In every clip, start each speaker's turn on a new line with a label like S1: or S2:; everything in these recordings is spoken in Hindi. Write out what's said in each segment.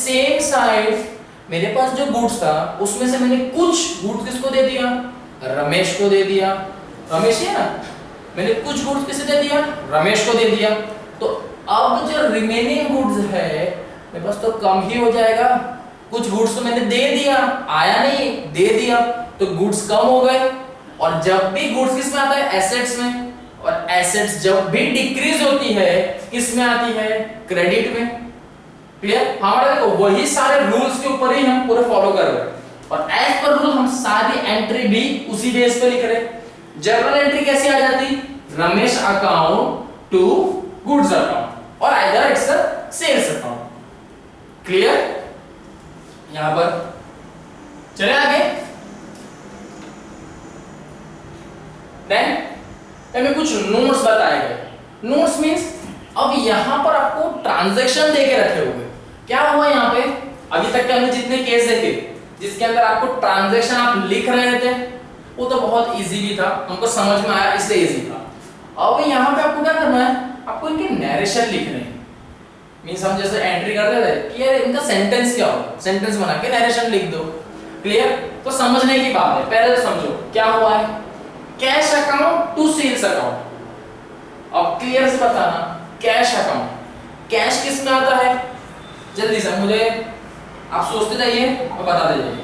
S1: सेम साइड मेरे पास जो गुड्स था उसमें से मैंने कुछ गुड्स किसको दे दिया, रमेश को दे दिया। रमेश है ना, मैंने कुछ गुड्स किसे दे दिया, रमेश को दे दिया। तो अब जो रिमेनिंग गुड्स है मेरे पास तो कम ही हो जाएगा। कुछ गुड्स तो मैंने दे दिया, आया नहीं, दे दिया, तो गुड्स कम हो गए। और जब भी गुड्स किस में आता है, एसेट्स में, और एसेट्स जब भी डिक्रीज होती है किस में आती है, क्रेडिट में। क्लियर? हमारे देखो वही सारे रूल्स के ऊपर ही हम पूरे फॉलो कर रहे हैं और एज पर रूल हम सारी एंट्री भी उसी बेस पे लिख रहे हैं। जर्नल एंट्री कैसी आ जाती, Ramesh account to goods account और either it's a sales account. Clear? यहां पर चले आगे। देन में कुछ नोट्स बताए गए। नोट्स मींस अब यहां पर आपको ट्रांजैक्शन देके रखे हुए। क्या हुआ यहां पे, अभी तक के हमने जितने केस देखे जिसके अंदर आपको ट्रांजैक्शन आप लिख रहे थे वो तो बहुत इजी भी था, हमको समझ में आया इसलिए इजी था। अब यहां पे आपको क्या करना है, आपको इनके नैरेशन लिखने हैं। मींस हम जैसे एंट्री करते थे कि यार इनका सेंटेंस क्या होगा, सेंटेंस बना के नैरेशन लिख दो। क्लियर? तो समझने की बात है, पहले तो समझो क्या हुआ है, cash account to sales account. अब क्लियर से बताना, कैश अकाउंट, कैश किस में आता है, जल्दी से मुझे आप सोचते जाइए और बताते जाइए।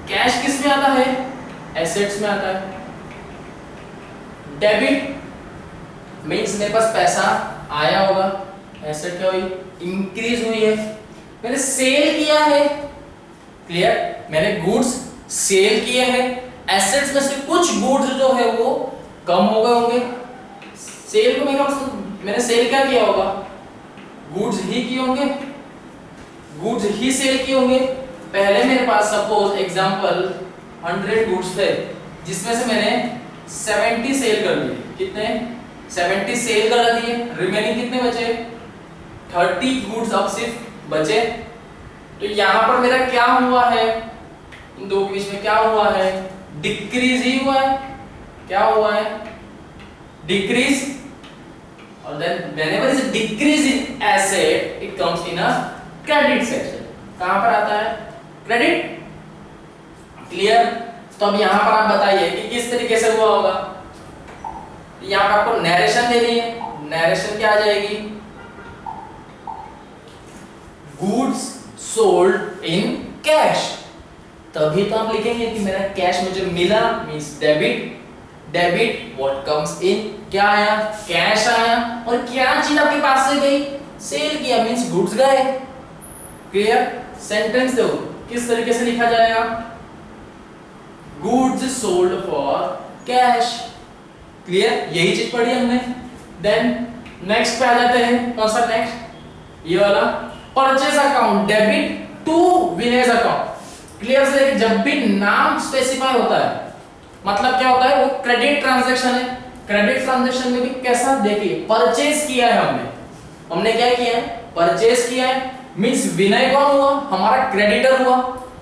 S1: कैश किस में आता है, एसेट्स में आता है। डेबिट मींस मेरे पास पैसा आया होगा, एसेट क्या हुई, इंक्रीज हुई है, मैंने सेल किया है। क्लियर? मैंने गुड्स सेल किए हैं, एसेट्स में से कुछ गुड्स जो है वो कम हो गए होंगे। सेल को मैंने सेल क्या किया होगा, गुड्स ही किए होंगे, गुड्स ही सेल किए होंगे। पहले मेरे पास सपोज एग्जांपल 100 गुड्स थे जिसमें से मैंने 70 सेल कर दिए। कितने, 70 सेल कर दिए, रिमेनिंग कितने बचे, 30 गुड्स अब सिर्फ बचे। तो यहां पर मेरा क्या हुआ है, इन दो के बीच में क्या हुआ है, डिक्रीज ही हुआ है। क्या हुआ है, डिक्रीज। और then whenever is decrease in asset it comes in a credit section. कहां पर आता है, क्रेडिट। क्लियर? तो अब यहां पर आप बताइए कि किस तरीके से हुआ होगा। यहां पर आपको नैरेशन देनी है, नैरेशन क्या आ जाएगी, गुड्स सोल्ड इन कैश। तभी तो आप लिखेंगे कि मेरा कैश मुझे मिला, means debit. Debit what comes in, क्या आया, कैश आया। और क्या चीज आपके पास से गई, सेल किया, मींस गुड्स गए। क्लियर? सेंटेंस दो किस तरीके से लिखा जाएगा, goods sold for cash. Clear? यही चीज पढ़ी हमने। देन नेक्स्ट पे आ जाते हैं, कौन सा नेक्स्ट, ये वाला, परचेज अकाउंट डेबिट टू विनेज अकाउंट। क्लियर से देखिए, जब भी नाम स्पेसिफाई होता है मतलब क्या होता है, वो क्रेडिट ट्रांजैक्शन है। क्रेडिट ट्रांजैक्शन में भी कैसा, देखिए परचेज किया है हमने क्या किया है, परचेज किया है, मींस विनय कौन हुआ, हमारा क्रेडिटर हुआ।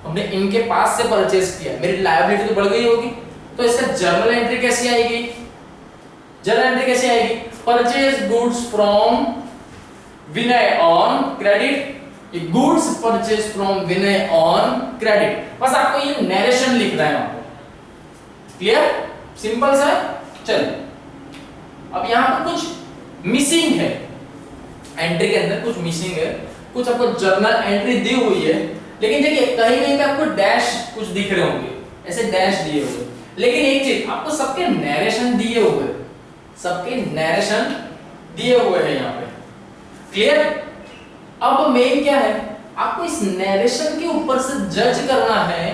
S1: हमने इनके पास से परचेज किया, मेरी लायबिलिटी तो बढ़ गई होगी। तो इसका जर्नल एंट्री कैसी आएगी, जर्नल एंट्री कैसी आएगी, purchase goods from Vinay on credit, goods purchase from Vinay on credit. बस आपको ये नैरेशन लिखना है आपको। क्लियर? सिंपल सा। चलिए अब यहां पर कुछ मिसिंग है, एंट्री के अंदर कुछ मिसिंग है, कुछ आपको जर्नल एंट्री दी हुई है, लेकिन देखिए कहीं कहीं पे आपको डैश कुछ दिख रहे होंगे, ऐसे डैश दिए हुए। लेकिन एक चीज, आपको सबके नैरेशन दिए हुए, सबके नैरेशन दिए हुए हैं यहां पे। क्लियर? अब मेन क्या है, आपको इस नैरेशन के ऊपर से जज करना है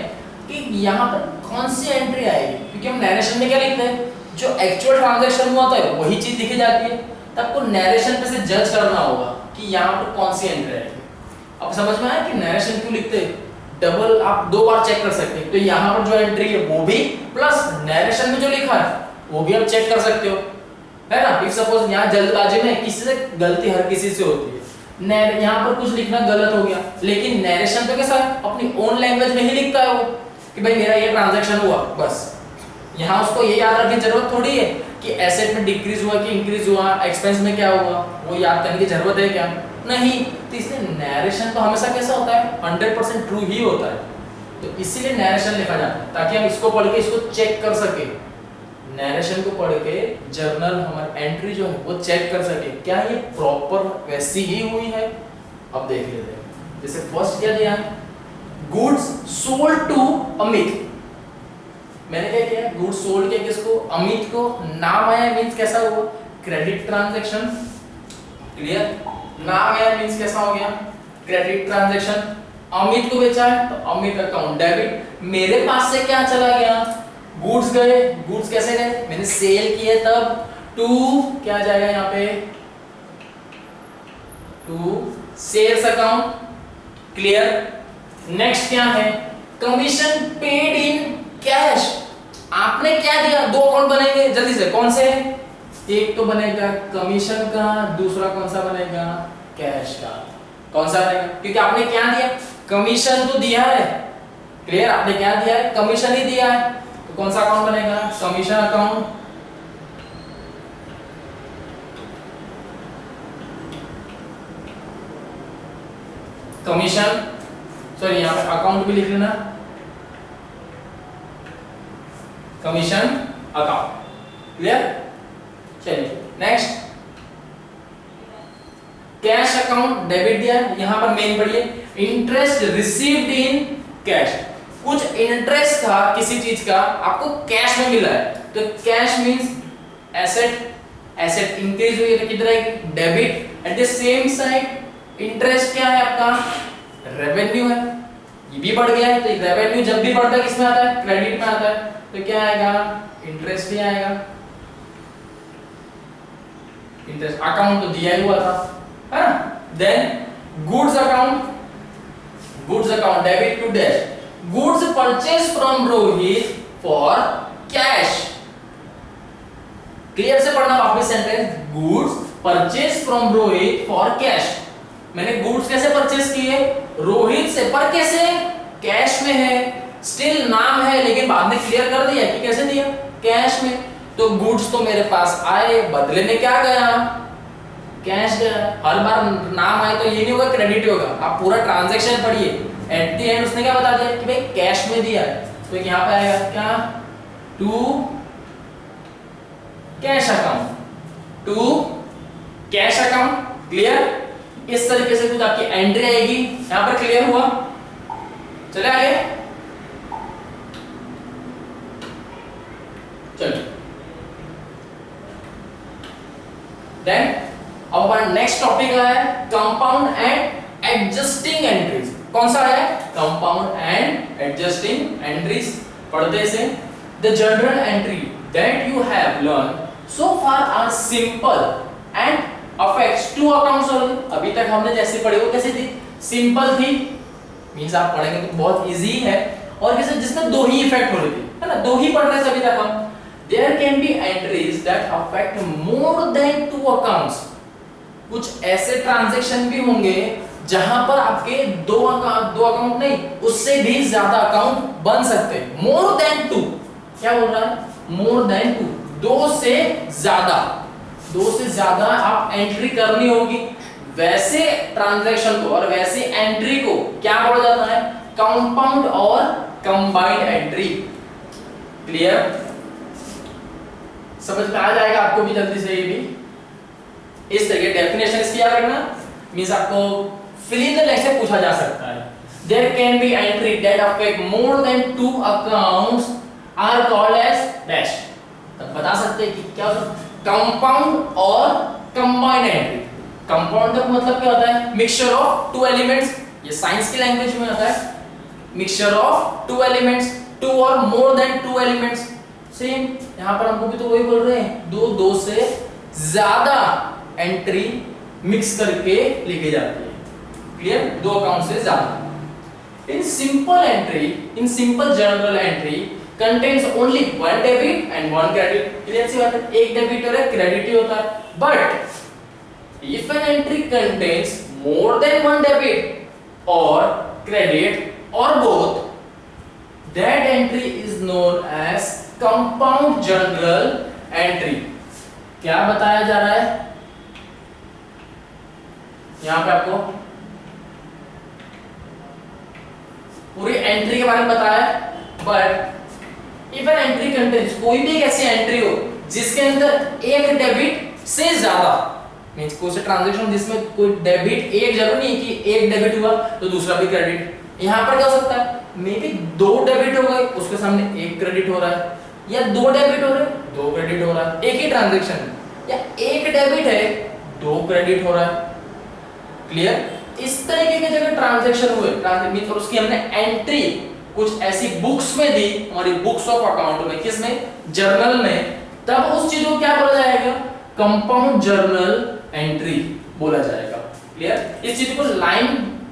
S1: कि यहां पर कौन सी एंट्री आएगी, क्योंकि हम नैरेशन में क्या लिखते हैं, जो एक्चुअल ट्रांजैक्शन हुआ था वही चीज लिखी जाती है। तब आपको नैरेशन पे से जज करना होगा कि यहां पर कौन सी एंट्री आएगी। अब समझ में आया कि नैरेशन क्यों लिखते हैं, डबल आप दो बार चेक कर सकते हैं। तो यहां पर जो एंट्री है वो भी, प्लस नैरेशन में जो लिखा है वो भी आप चेक कर सकते हो, है ना। इफ सपोज यहां जल्दबाजी में किसी से गलती, हर किसी से होती है, यहाँ पर कुछ लिखना गलत हो गया, लेकिन नैरेशन तो कैसा है, अपनी ओन लैंग्वेज में ही लिखता है वो कि भाई मेरा ये ट्रांजैक्शन हुआ। बस यहाँ उसको ये याद रखने की जरूरत थोड़ी है कि एसेट में डिक्रीज हुआ कि इंक्रीज हुआ, एक्सपेंस में क्या हुआ, वो याद करने की जरूरत है क्या। नहीं, तो इसलिए नैरेशन तो हमेशा कैसा होता है, 100% ट्रू ही होता है। तो इसीलिए नैरेशन लिखा जाता है ताकि हम इसको पढ़ के इसको चेक कर सके। नैरेशन को पढ़ के जर्नल हमारी एंट्री जो है वो चेक कर सके क्या ये प्रॉपर वैसी ही हुई है। अब देख लेते हैं, जैसे फर्स्ट क्या दिया है, गुड्स सोल्ड टू अमित। मैंने क्या किया, गुड्स सोल्ड किया किसको, अमित को। नाम आया मींस कैसा हुआ, क्रेडिट ट्रांजैक्शन। क्लियर, नाम आया मींस कैसा हो गया, क्रेडिट ट्रांजैक्शन। अमित को बेचा है तो अमित अकाउंट डेबिट। मेरे पास से क्या चला गया, गुड्स गए। गुड्स कैसे गए, मैंने सेल किए तब। टू क्या जाएगा यहाँ पे, to sales account. Clear. Next क्या है, कमीशन पेड इन कैश। आपने क्या दिया, दो अकाउंट बनेंगे जल्दी से, कौन से, एक तो बनेगा कमीशन का, दूसरा कौन सा बनेगा, कैश का। कौन सा बनेगा, क्योंकि आपने क्या दिया, कमीशन तो दिया है। क्लियर, आपने क्या दिया है, कमीशन ही दिया है, तो कौन सा अकाउंट बनेगा, कमीशन अकाउंट। कमीशन, सॉरी यहाँ पे अकाउंट भी लिख लेना, कमीशन अकाउंट। क्लियर। चलिए नेक्स्ट, कैश अकाउंट डेबिट दिया, यहां पर मेन पढ़िए, इंटरेस्ट रिसीव्ड इन कैश। कुछ इंटरेस्ट था किसी चीज का, आपको कैश में मिला है, तो cash means asset. Asset increase हुई है तो किधर आएगी, debit. At the same side interest क्या है आपका, रेवेन्यू है, ये भी बढ़ गया है। तो रेवेन्यू जब भी बढ़ता है किसमें आता है, क्रेडिट में आता है, तो क्या आएगा, इंटरेस्ट ही आएगा। इंटरेस्ट अकाउंट तो दिया ही हुआ था, है ना। Then goods account, goods account debit to dash, goods purchase from Rohit for cash. Clear से पढ़ना वापस sentence, goods purchase from Rohit for cash. मैंने गुड्स कैसे परचेज किए, रोहित से, पर कैसे, कैश में है। स्टिल नाम है लेकिन बाद में क्लियर कर दिया कि कैसे दिया, कैश में। तो गुड्स तो मेरे पास आए, बदले में क्या गया, कैश गया। हर बार नाम आए तो ये नहीं होगा क्रेडिट होगा, आप पूरा ट्रांजैक्शन पढ़िए। एट द एंड उसने क्या बता दिया कि भाई कैश में दिया है, तो यहाँ पे आएगा क्या, to cash account, to cash account. Clear. इस तरीके से कुछ आपकी एंट्री आएगी, यहां पर क्लियर हुआ। चले आगे, चलिए देन अब हमारा नेक्स्ट टॉपिक है कंपाउंड एंड एडजस्टिंग एंट्रीज। कौन सा है, कंपाउंड एंड एडजस्टिंग एंट्रीज। पढ़ते से, the journal entry that you have learn so far are simple and affects two accounts only. अभी तक हमने जैसे पढ़ी वो कैसी थी, सिंपल थी, मींस आप पढ़ेंगे तो बहुत इजी है, और किसी जिसमें दो ही इफेक्ट हो रही थी, है ना, दो ही पढ़ रहे थे अभी तक हम। There can be entries that affect more than two accounts. कुछ ऐसे ट्रांजैक्शन भी होंगे जहां पर आपके दो अकाउंट नहीं, उससे भी ज्यादा अकाउंट बन सकते हैं। मोर देन टू, क्या बोल रहा है, मोर देन टू, दो से ज्यादा आप एंट्री करनी होगी। वैसे ट्रांजैक्शन को और वैसे एंट्री को क्या बोला जाता है, कंपाउंड और कंबाइंड एंट्री। क्लियर, समझ में आ जाएगा आपको भी जल्दी से। ये भी इस तरीके डेफिनेशन इसकी याद रखना, मींस आपको फिल इन द ब्लैंक से पूछा जा सकता है। There can be entry that affect more than two accounts are called as dash. तब बता सकते हैं कि क्या कंपाउंड और कंबाइंड एंट्री। कंपाउंड का मतलब क्या होता है, मिक्सचर ऑफ टू एलिमेंट्स, ये साइंस की लैंग्वेज में होता है, mixture of two elements, two और more than two elements. Same यहां पर हमको भी तो वही बोल रहे हैं, दो से ज्यादा एंट्री मिक्स करके लिखी जाती है। क्लियर, दो अकाउंट से ज्यादा। In simple entry, in simple journal entry contains only one debit and one credit. Clear सी बात है, एक डेबिट और एक क्रेडिट ही होता है। But if an entry contains more than one debit और क्रेडिट और both, that entry is known as compound journal entry। क्या बताया जा रहा है, यहाँ पे आपको पूरी एंट्री के बारे में बताया, but if an entry contains, कोई भी एक ऐसी एंट्री हो जिसके अंदर एक डेबिट से ज्यादा, मींस कोई से ट्रांजैक्शन जिसमें कोई डेबिट, एक जरूर नहीं कि एक डेबिट हुआ तो दूसरा भी क्रेडिट, यहाँ पर क्या हो सकता है, मे बी दो डेबिट हो गए उसके सामने एक क्रेडिट हो रहा है, या दो डेबिट हो रहे दो क्रेडिट हो रहा है एक ही ट्रांजैक्शन में, या एक डेबिट है दो क्रेडिट हो रहा है। क्लियर? इस तरीके के जगह ट्रांजैक्शन हुए, ट्रांजैक्शन और उसकी हमने एंट्री कुछ ऐसी बुक्स में दी, हमारी बुक्स ऑफ अकाउंट में, किसमें, जर्नल में, तब उस चीज को क्या बोला जाएगा, कंपाउंड जर्नल एंट्री बोला जाएगा। क्लियर? इस चीज को लाइन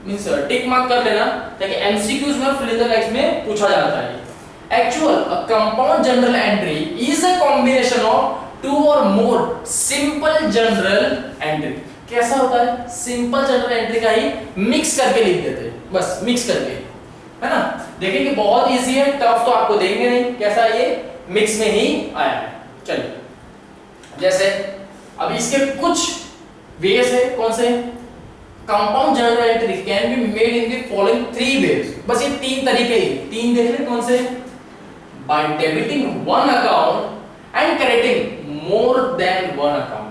S1: मींस टिक मार्क कर लेना ताकि एमसीक्यूज में फिल इन द ब्लैंक्स में पूछा जाता है। Actual a compound journal entry is a combination of two और मोर सिंपल जर्नल एंट्री। कैसा होता है, सिंपल जर्नल एंट्री का ही मिक्स करके लिख देते हैं, बस मिक्स करके, है ना। देखिए कि बहुत इजी है, टफ तो आपको देंगे नहीं, कैसा ये मिक्स में ही आया है। चलिए जैसे अब इसके कुछ वेज है, कौन से, compound journal entry can be made in the following 3 ways, बस ये 3 तरीके ही, 3 देख ले कौन से, by debiting one account and crediting more than one account,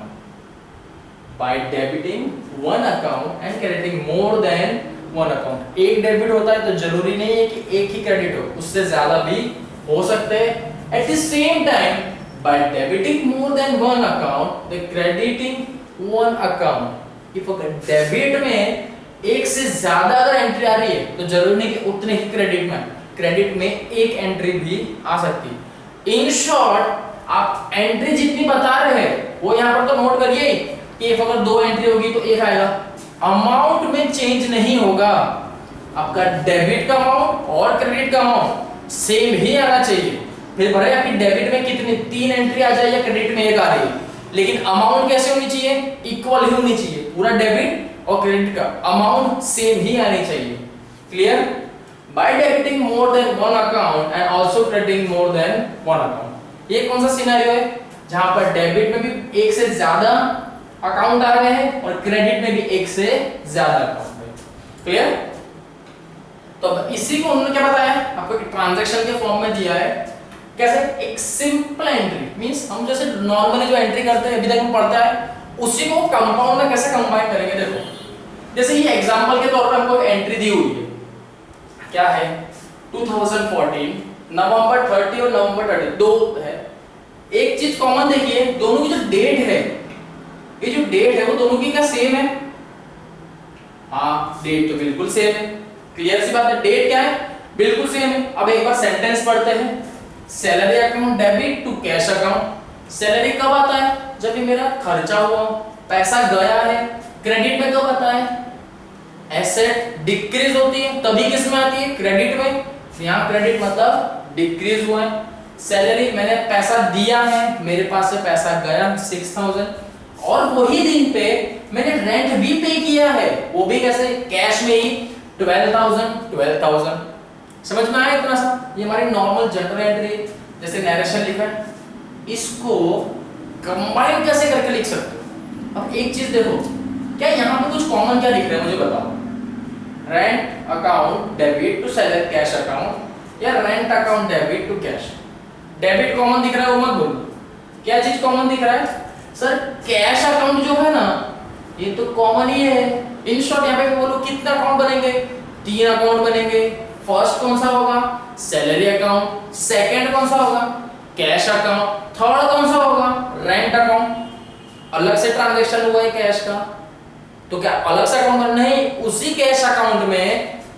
S1: by debiting one account and crediting more than one account. एक डेबिट होता है तो जरूरी नहीं है कि एक ही क्रेडिट हो, उससे ज्यादा भी हो सकते हैं। At the same time by debiting more than one account the crediting one account, if debit में एक से ज्यादा अगर एंट्री आ रही है तो जरूरी नहीं कि उतने ही क्रेडिट में एक एंट्री भी आ सकती है। इन शॉर्ट आप एंट्री जितनी बता रहे हैं वो यहाँ पर तो नोट करिए कि इफ अगर 2 एंट्री होगी तो एक आएगा, अमाउंट में चेंज नहीं होगा, आपका डेबिट का अमाउंट और क्रेडिट का अमाउंट सेम ही आना चाहिए। फिर भले आपकी डेबिट में कितनी 3 एंट्री आ जाए या क्रेडिट में एक आ रही है, लेकिन अमाउंट कैसे होनी चाहिए, इक्वल ही होनी चाहिए, पूरा डेबिट और क्रेडिट का अमाउंट सेम ही आनी चाहिए। Clear? By debiting more than one account and also crediting more than one account, ये कौन सा सिनेरियो है जहां पर डेबिट में भी एक से ज्यादा अकाउंट आ रहे हैं और क्रेडिट में भी एक से ज्यादा अकाउंट है। क्लियर? तो इसी को उन्होंने क्या बताया, आपको ट्रांजैक्शन के फॉर्म में दिया है, कैसे, एक सिंपल एंट्री मींस हम जैसे नॉर्मली जो एंट्री करते हैं अभी तक हम पढ़ता है उसी को कंपाउंड में कैसे कंबाइन करेंगे। देखो जैसे ये एग्जांपल के तौर पे हमको एंट्री दी हुई है, क्या है, 2014 नवंबर 30 और नवंबर 30 दो है। एक चीज कॉमन देखिए, दोनों की जो डेट है, ये जो डेट है वो दोनों की क्या सेम है, हाँ डेट तो बिल्कुल सेम है, क्लियर सी बात है, डेट क्या है, बिल्कुल सेम है। अब एक बार सेंटेंस पढ़ते हैं, salary account debit to cash account. Salary कब आता है, जब ये मेरा खर्चा हुआ, पैसा गया है। क्रेडिट में कब आता है, एसेट डिक्रीज होती है तभी किस में आती है, क्रेडिट में। यहाँ क्रेडिट मतलब डिक्रीज हुआ है। सैलरी मैंने पैसा दिया है, मेरे पास से पैसा गया 6000 और वही दिन पे मैंने रेंट भी पे किया है, वो भी कैसे, कैश में ही 12,000। समझ में आया इतना सा? ये हमारी नॉर्मल जनरल एंट्री, जैसे नरेशन लिखा है, इसको कंबाइन कैसे करके लिख सकते हो। अब एक चीज देखो, क्या यहाँ पे कुछ कॉमन क्या दिख रहा है मुझे बताओ, rent account debit to salary cash account या rent account debit to cash. Debit common दिख रहा है वो मत बोलो, क्या चीज कॉमन दिख रहा है, सर कैश अकाउंट जो है ना ये तो कॉमन ही है। इन शॉर्ट यहाँ पे बोलो कितने अकाउंट बनेंगे, 3 अकाउंट बनेंगे। फर्स्ट कौन सा होगा, सैलरी अकाउंट, सेकंड कौन सा होगा, कैश अकाउंट, थर्ड कौन सा होगा, रेंट अकाउंट। अलग से ट्रांजैक्शन हुआ है कैश का, तो क्या अलग से अकाउंट नहीं, उसी कैश अकाउंट में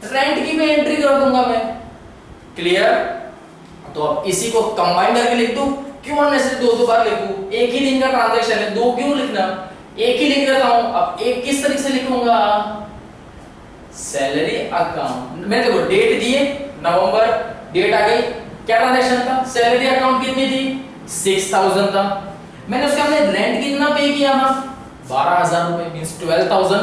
S1: रेंट की भी एंट्री कर दूंगा मैं। क्लियर? तो अब इसी को कंबाइन करके लिख दूं, क्यों अननेसेसरी 2 बार लिखूं, एक ही दिन का ट्रांजैक्शन है, 2 क्यों लिखना, एक ही लिख देता हूं। अब एक किस तरीके से लिखूंगा, सैलरी अकाउंट, मैंने देखो डेट दिए नवंबर, डेट आ गई, क्या ट्रांजैक्शन था, सैलरी अकाउंट कितनी थी, 6000 था। मैंने उसके अंदर रेंट कितना पे किया था, 12000 रुपए, मींस 12000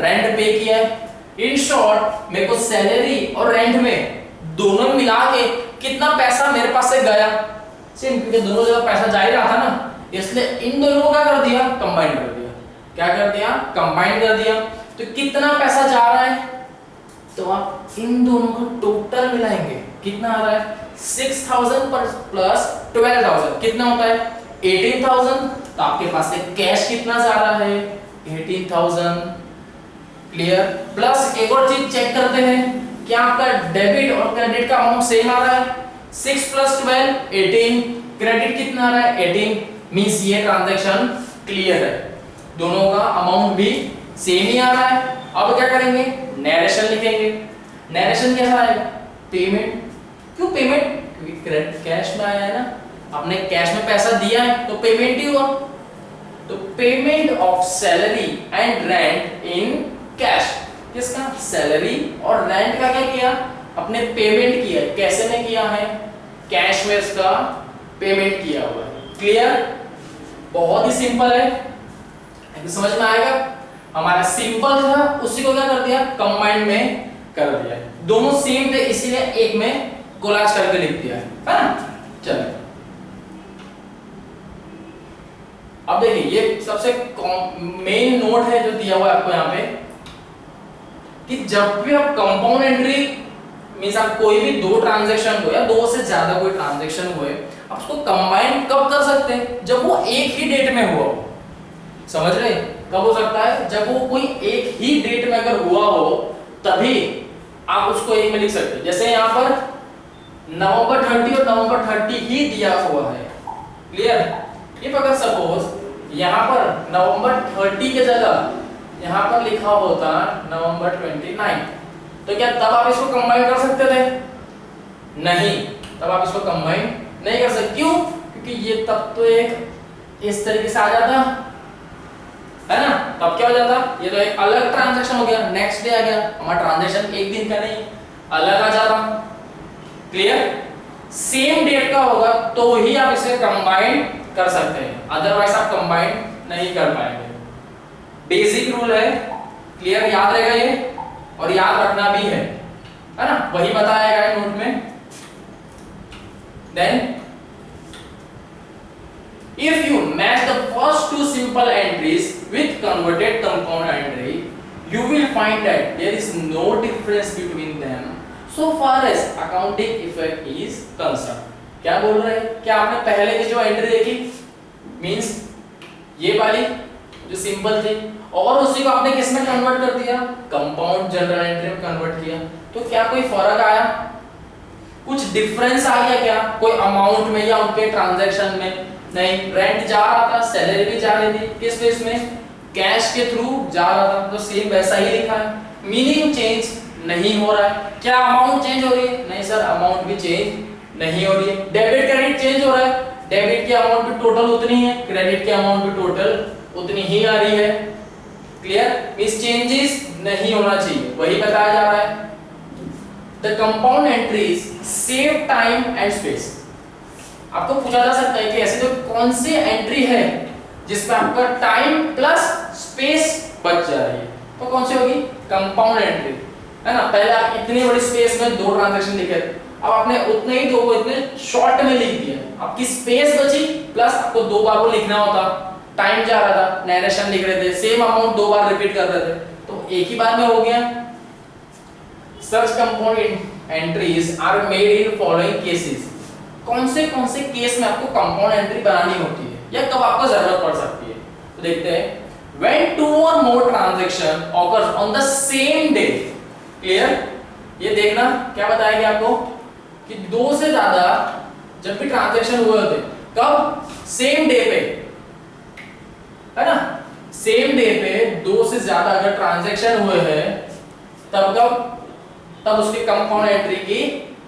S1: रेंट पे किया है। इन शॉर्ट मेरे को सैलरी और रेंट में दोनों मिला के कितना पैसा मेरे पास से गया, सेम, क्योंकि दोनों जगह पैसा जा ही रहा था ना, इसलिए इन दोनों को क्या कर दिया, कंबाइन कर दिया। क्या कर दिया, कंबाइन कर दिया। तो कितना पैसा जा रहा है, तो आप इन दोनों का टोटल मिलाएंगे, कितना आ रहा है 6000 प्लस 12000 कितना होता है 18000। तो आपके पास से कैश कितना जा रहा है 18000, क्लियर। प्लस एक और चीज चेक करते हैं, क्या आपका डेबिट और क्रेडिट का अमाउंट सेम आ रहा है, 6 प्लस 12 18, क्रेडिट कितना आ रहा है 18, मींस ये ट्रांजैक्शन क्लियर है, दोनों का अमाउंट भी सेम ही आ रहा है। अब क्या करेंगे, नैरेशन लिखेंगे। नैरेशन कैसा आएगा, पेमेंट, क्यों पेमेंट, क्योंकि कैश में आया है ना, आपने कैश में पैसा दिया है तो पेमेंट ही हुआ। तो payment of salary and rent in cash, किसका, सैलरी और रेंट का क्या किया, अपने पेमेंट किया है। कैसे में किया है, कैश में इसका पेमेंट किया हुआ है, क्लियर। बहुत ही सिंपल है, समझ में आएगा। हमारा सिंपल था, उसी को क्या कर दिया, कंबाइंड में कर दिया, दोनों सेम थे इसीलिए एक में कोलाज करके लिख दिया है ना। चलिए अब देखिए, ये सबसे मेन नोट है जो दिया हुआ है आपको यहाँ पे, कि जब भी आप कंपाउंड एंट्री मींस आप कोई भी दो ट्रांजैक्शन हो या दो से ज्यादा कोई ट्रांजैक्शन हुए, आप उसको कंबाइन कब कर सकते हैं, जब वो एक ही डेट में हुआ हो। समझ रहे, कब हो सकता है, जब वो कोई एक ही डेट में अगर हुआ हो तभी आप उसको एक में लिख सकते हैं। जैसे यहाँ पर नवंबर 30 और नवंबर 30 ही दिया हुआ है, क्लियर। इफ अगर सपोज यहाँ पर नवंबर 30 के जगह यहाँ पर लिखा होता नवंबर 29, तो क्या तब आप इसको कंबाइन कर सकते थे, नहीं, तब आप इसको कंबाइन नहीं कर सकते। क्यों, क्योंकि ये तब तो एक इस तरीके से आ जाता है ना, तब क्या हो जाता, ये तो एक अलग ट्रांजैक्शन हो गया, नेक्स्ट डे आ गया, हमारा ट्रांजैक्शन एक दिन का नहीं अलग आ जाता, क्लियर। सेम डेट का होगा तो ही आप इसे कंबाइन कर सकते हैं, अदरवाइज आप कंबाइन नहीं कर पाएंगे। बेसिक रूल है, क्लियर, याद रहेगा ये, और याद रखना भी है ना, वही बताया गया नोट में। Then if you match the first two simple entries with converted compound entry, you will find that there is no difference between them so far as accounting effect is concerned। क्या बोल रहे हैं, क्या आपने पहले की जो एंट्री देखी मींस ये वाली जो सिंपल थी, और उसी को आपने किस में कन्वर्ट कर दिया, कंपाउंड जनरल एंट्री में कन्वर्ट किया, तो क्या कोई फर्क आया, कुछ डिफरेंस आ गया क्या, कोई अमाउंट में या उनके ट्रांजैक्शन में, नहीं। रेंट जा रहा था, सैलरी भी जा रही थी, किस बेस में, कैश के थ्रू जा रहा था, तो सेम वैसा ही लिखा है, मीनिंग चेंज नहीं हो रहा है। क्या अमाउंट चेंज हो रही है, नहीं सर, अमाउंट भी चेंज नहीं हो रही है। डेबिट क्रेडिट चेंज हो रहा है, डेबिट की अमाउंट भी टोटल उतनी है, क्रेडिट की अमाउंट भी टोटल उतनी ही आ रही है, क्लियर। इस चेंजेस नहीं होना चाहिए, वही बताया जा रहा है। The compound entries save time and space. आपको पूछा जा सकता है कि ऐसे तो कौन सी एंट्री है जिसमें आपका टाइम प्लस स्पेस बच जा रही है, तो कौन सी होगी, कंपाउंड एंट्री, है ना। पहले आप इतनी बड़ी स्पेस में दो ट्रांजैक्शन लिखे, अब आपने उतने ही दो को इतने शॉर्ट में लिख दिया, आपकी स्पेस बची, प्लस आपको दो बार वो लिखना होता, टाइम जा रहा था, नैरेशन लिख रहे थे, सेम अमाउंट दो बार रिपीट कर रहे थे, तो एक ही बार में हो गया। Such compound entries are made in following cases. कौन से केस में आपको कंपाउंड एंट्री बनानी होती है या कब आपको जरूरत पड़ सकती है, तो देखते हैं। When two or more transaction occurs on the same day, clear. ये देखना क्या बताया गया आपको कि दो से ज्यादा जब भी ट्रांजैक्शन हुए होते, कब, सेम डे पे, है ना, सेम डे पे दो से ज्यादा अगर ट्रांजैक्शन हुए हैं तब कब, तब उसके कंपाउंड एंट्री की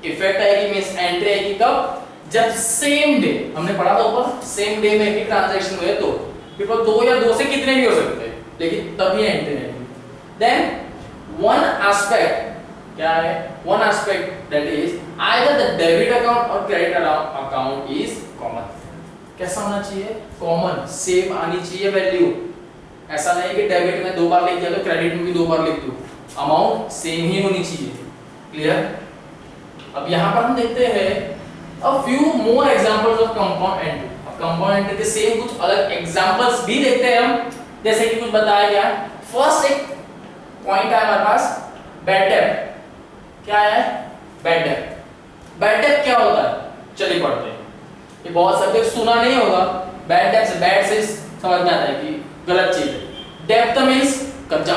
S1: इफेक्ट आएगी, मींस एंट्री आएगी कब, जब सेम डे, हमने पढ़ा था ऊपर, सेम डे में ही ट्रांजैक्शन हुए तो, बिकॉज़ दो या दो से कितने भी हो सकते हैं, लेकिन तभी एंट्री आएगी। देन वन एस्पेक्ट क्या है, one aspect that is either the debit account और क्रेडिट अकाउंट इज कॉमन। कैसा होना चाहिए, कॉमन, सेम आनी चाहिए वैल्यू, ऐसा नहीं कि डेबिट में दो बार लिख दिया तो क्रेडिट में भी दो बार लिख दो, अमाउंट सेम ही होनी चाहिए, क्लियर। अब यहाँ पर हम देखते हैं a few more examples of compound entry। अब compound entry के सेम कुछ अलग एग्जांपल्स भी देखते हैं हम, जैसे कि कुछ बताया गया। फर्स्ट एक पॉइंट है हमारे पास बैड डेब्ट। क्या है बैड डेब्ट? बैड डेब्ट क्या होता है चलिए पढ़ते हैं। ये बहुत सब्जेक्ट सुना नहीं होगा। बैड डेब्ट से बैड से समझ में आता है कि गलत चीज है। डेब्ट मींस कर्जा।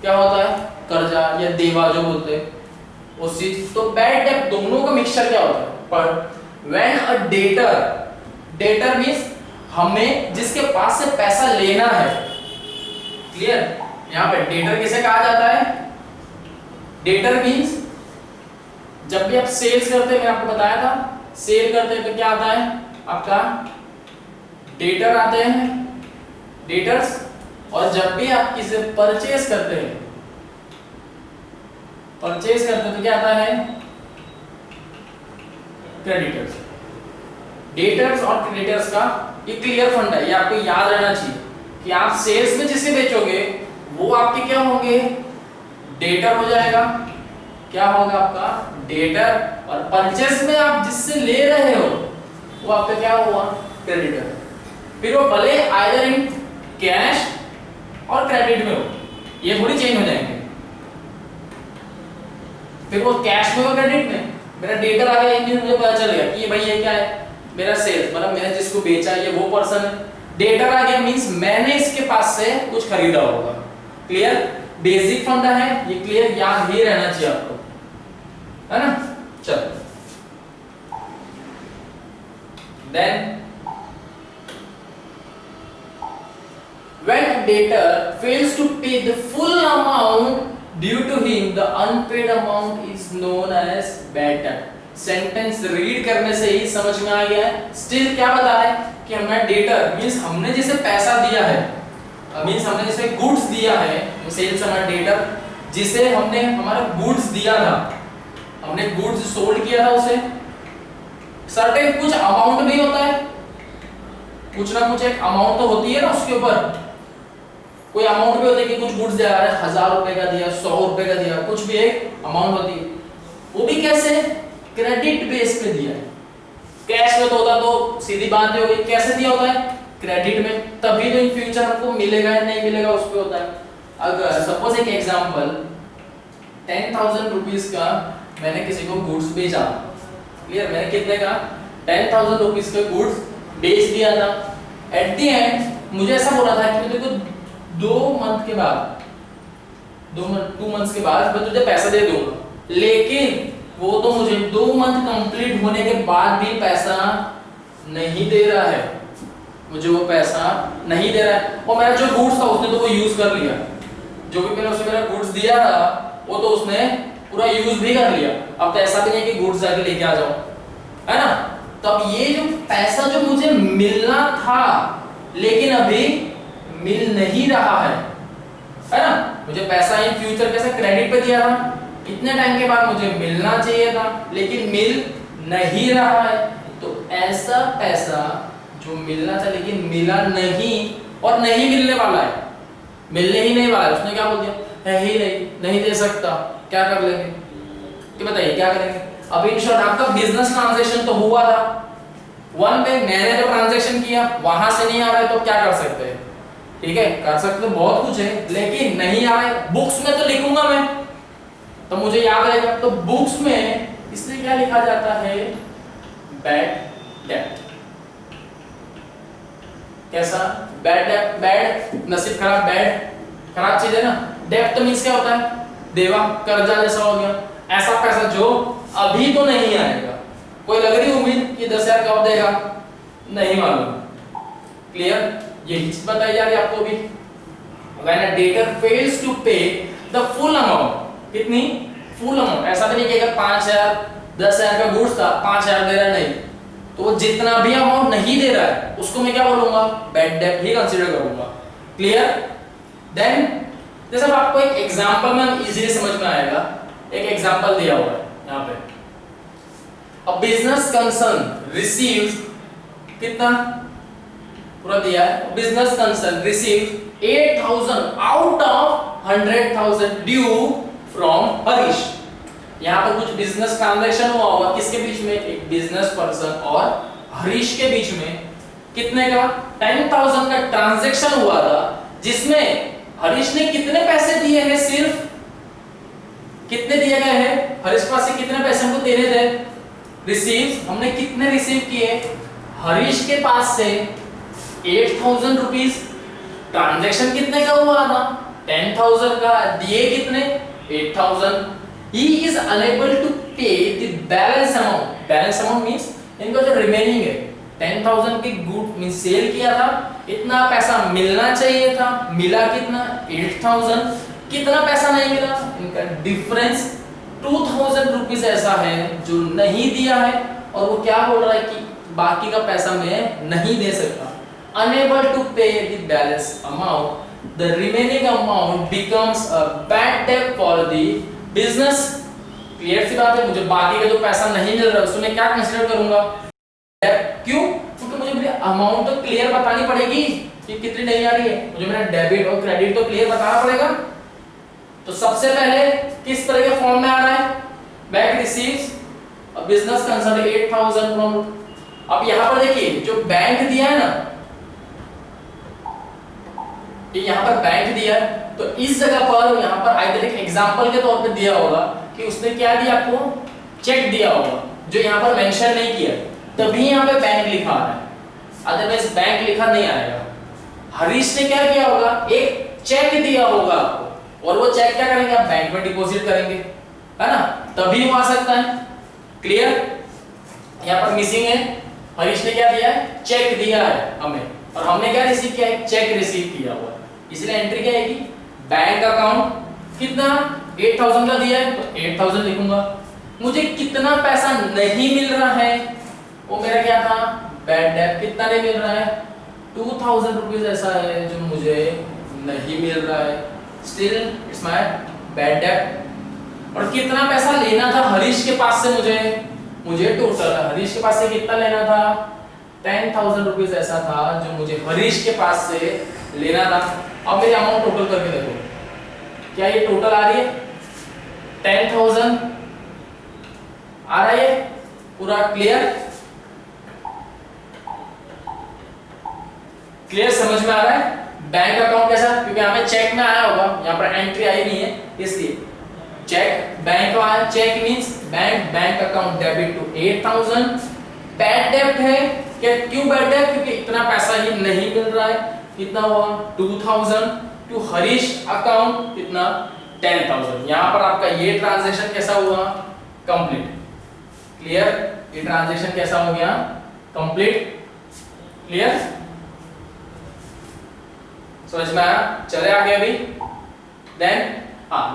S1: क्या होता है कर्जा या देवा जो बोलते हैं उस चीज। तो बैड डेब्ट दोनों का मिक्सचर क्या होता है? पर व्हेन अ डेटर मींस हमें जिसके पास से पैसा लेना है। क्लियर? यहाँ पे डेटर किसे कहा जाता है? डेटर मींस जब भी आप सेल्स करते हैं, मैंने आपको बताया था सेल करते हैं तो क्या आता है आपका डेटर आते हैं डेटर्स। और जब भी आप किसी परचेज करते हैं तो क्या आता है क्रेडिटर्स। डेटर्स और क्रेडिटर्स का ये क्लियर फंड है, ये आपको याद रहना चाहिए कि आप सेल्स में जिसे बेचोगे वो आपके क्या होंगे डेटर हो जाएगा। क्या होगा आपका डेटर। और परचेस में आप जिससे ले रहे हो वो आपका क्या हुआ क्रेडिटर। फिर वो भले आइदर इन कैश और क्रेडिट में हो, ये थोड़ी चेंज हो जाएंगे। फिर वो कैश में हो क्रेडिट में। मेरा डेटर आ गया इंजन, मुझे पता चल गया कि ये भाई ये क्या है मेरा सेल्स, मतलब मैंने जिसको बेचा ये वो पर्सन है। डेटर आ गया मींस मैंने इसके पास से कुछ खरीदा होगा। क्लियर? बेसिक फंडा है ये, क्लियर याद ही रहना चाहिए आपको, है ना। चलो then when a debtor fails to pay the full amount due to him, the unpaid amount is known as bad debt. Sentence read करने से ही समझ में आ गया है। स्टिल क्या बता रहा है कि हमें डेटर मींस हमने जिसे पैसा दिया है, मींस हमने जिसे गुड्स दिया है, सेल्स हमारा डेटर जिसे हमने हमारा गुड्स दिया था, हमने गुड्स सोल्ड किया था उसे सर्टेन कुछ अमाउंट भी होता है, कुछ ना कुछ एक अमाउंट तो होती है ना उसके ऊपर। कोई अमाउंट भी होती है कि कुछ गुड्स दिया है 1000 रुपए का दिया 100 रुपए का दिया, कुछ भी एक अमाउंट होती है। वो भी कैसे क्रेडिट बेस पे दिया है। कैश में तो होता तो सीधी बात ही हो गई, कैसे दिया होता है क्रेडिट में, तभी तो इन फ्यूचर हमको मिलेगा या नहीं मिलेगा उस पे होता है। अगर सपोज एक एग्जांपल 10,000 रुपीस का मैंने किसी को गुड्स बेचा, क्लियर, मैंने कितने का 10,000 रुपीस का गुड्स बेच दिया था। एट द एंड मुझे ऐसा बोला था कि मैं तेरे को 2 मंथ के बाद 2 मंथ्स के बाद मैं तुझे पैसा दे दूंगा, लेकिन वो तो मुझे 2 मंथ कंप्लीट होने के बाद भी पैसा नहीं दे रहा है, मुझे वो पैसा नहीं दे रहा है। और मेरा जो गुड्स था उसने तो वो यूज कर लिया, जो भी मैंने उसे मेरा गुड्स दिया था वो तो उसने पूरा यूज भी कर लिया। अब तो ऐसा भी नहीं कि गुड्स जाके लेके आ जाओ, है ना। तब ये जो पैसा जो मुझे मिलना था लेकिन अभी मिल नहीं रहा है ना, मुझे पैसा इन फ्यूचर कैसे क्रेडिट पे दिया था, इतने टाइम के बाद मुझे मिलना चाहिए था लेकिन मिल नहीं रहा है। तो ऐसा पैसा जो मिलना था लेकिन मिला नहीं और नहीं मिलने वाला है, मिलने ही नहीं वाला है, उसने क्या बोल दिया है ही नहीं दे सकता, क्या कर लेंगे कि बताइए क्या करेंगे। अब इन शॉर्ट आपका बिजनेस ट्रांजैक्शन तो हुआ था, वन पे मैंने जो ट्रांजैक्शन किया वहां से नहीं आ रहा है तो क्या कर सकते हैं, ठीक है कर सकते तो बहुत कुछ है, लेकिन नहीं आ रहा है। बुक्स में तो लिखूंगा मैं तो मुझे याद रहेगा, तो बुक्स में इसलिए क्या लिखा जाता है बैड डेब्ट। कैसा बैड डेब्ट, बैड नसीब खराब, बैड खराब चीज है ना। डेब्ट मींस क्या होता है देवा, कर्जा जैसा हो गया, ऐसा पैसा जो अभी तो नहीं आएगा। कोई लग रही उम्मीद कि 10,000 कब देगा, नहीं मालूम, क्लियर, यही चीज बताई जा रही है आपको भी। When a debtor fails to pay the full amount, कितनी फुल अमाउंट, ऐसा भी नहीं कि अगर 5,000 10,000 का गुड्स था 5,000 दे रहा नहीं, तो वो जितना भी अमाउंट नहीं दे रहा है उसको मैं क्या बोलूंगा बैड डेब्ट ही कंसीडर करूंगा। क्लियर? देन जैसे अब आपको एक एग्जांपल में इजीली समझ में आएगा, एक एग्जांपल दिया हुआ है यहाँ पे। अ बिजनेस कंसर्न रिसीव्स कितना पूरा दिया है, business concern receives 8,000 out of 100,000 due from Harish. यहाँ पर कुछ बिजनेस ट्रांजैक्शन हुआ होगा, किसके बीच में, एक बिजनेस पर्सन और हरीश के बीच में, कितने का 10,000 का ट्रांजैक्शन हुआ था, जिसमें हरीश ने कितने पैसे दिए हैं, सिर्फ कितने दिए गए हैं, हरीश के पास से कितने पैसे हमको देने थे, रिसीव, हमने कितने रिसीव किए, हरीश के पास से 8000 रुपीज, ट्रांजैक्शन कितने का हुआ था, 10,000 का, दिए कितने, 8000, he is unable to pay the balance amount means इनका जो रिमेनिंग है 10,000 की गुड मीन सेल किया था, इतना पैसा मिलना चाहिए था, मिला कितना, 8000, कितना पैसा नहीं मिला, इनका डिफरेंस 2000 रुपीज ऐसा है जो नहीं दिया है, और वो क्या बोल रहा है कि बाकी का पैसा मैं नहीं दे सकता, unable to pay the balance amount, the remaining amount becomes a bad debt for the business। Clear सी बात है, मुझे बाकी का जो पैसा नहीं मिल रहा उसमें क्या कंसीडर करूंगा, क्यों, क्योंकि मुझे मेरी अमाउंट तो क्लियर बतानी पड़ेगी कि कितनी नहीं आ रही है, मुझे मेरा डेबिट और क्रेडिट तो क्लियर बताना पड़ेगा। तो सबसे पहले किस तरह के फॉर्म में आ रहा है, bank receives a business concern 8000 from, अब यहां पर देखिए जो बैंक दिया है ना, कि यहां पर बैंक दिया है, तो इस जगह पर यहां पर आइदर एक एग्जांपल के तौर पे दिया होगा कि उसने क्या दिया आपको, चेक दिया होगा, जो यहां पर मेंशन नहीं किया, तभी यहां पे बैंक लिखा आ रहा है, अदरवाइज बैंक लिखा नहीं आएगा। हरीश ने क्या किया होगा, एक चेक दिया होगा आपको, और वो चेक क्या करेंगे, आप बैंक में डिपॉजिट करेंगे, है ना, तभी वो आ सकता है। क्लियर, यहां पर मिसिंग है, हरीश ने क्या दिया है, चेक दिया है हमें, और हमने क्या रिसीव किया है, चेक रिसीव किया हुआ है, इसलिए एंट्री क्या आएगी, बैंक अकाउंट कितना 8000 का दिया है तो 8000 लिखूंगा, मुझे कितना पैसा नहीं मिल रहा है, वो मेरा क्या था, बैड डेट, कितना नहीं मिल रहा है, 2000 रुपीज ऐसा है जो मुझे नहीं मिल रहा है, still it's my bad debt. और कितना पैसा लेना था हरीश के पास से, मुझे टोटल हरीश के पास से कितना लेना था, 10,000 रुपीज ऐसा था जो मुझे हरीश के पास से लेना था। अब मेरी अमाउंट टोटल करके देखो, क्या ये टोटल आ रही है, 10,000 आ रहा है पूरा, क्लियर समझ में आ रहा है। बैंक अकाउंट कैसा, क्योंकि यहाँ पे चेक में आया होगा, यहाँ पर एंट्री आई नहीं है, इसलिए चेक बैंक का आया, cheque means bank account debit to 8000, bad डेब्ट है, क्या क्यों बैड डेब्ट, क्योंकि इतना पैसा ही नहीं मिल रहा है, कितना हुआ 2000 टू हरीश अकाउंट कितना 10,000। यहां पर आपका ये ट्रांजैक्शन कैसा हुआ, कंप्लीट, क्लियर, ये ट्रांजैक्शन कैसा हो गया, कंप्लीट, क्लियर, समझ में आया, चले आगे अभी। देन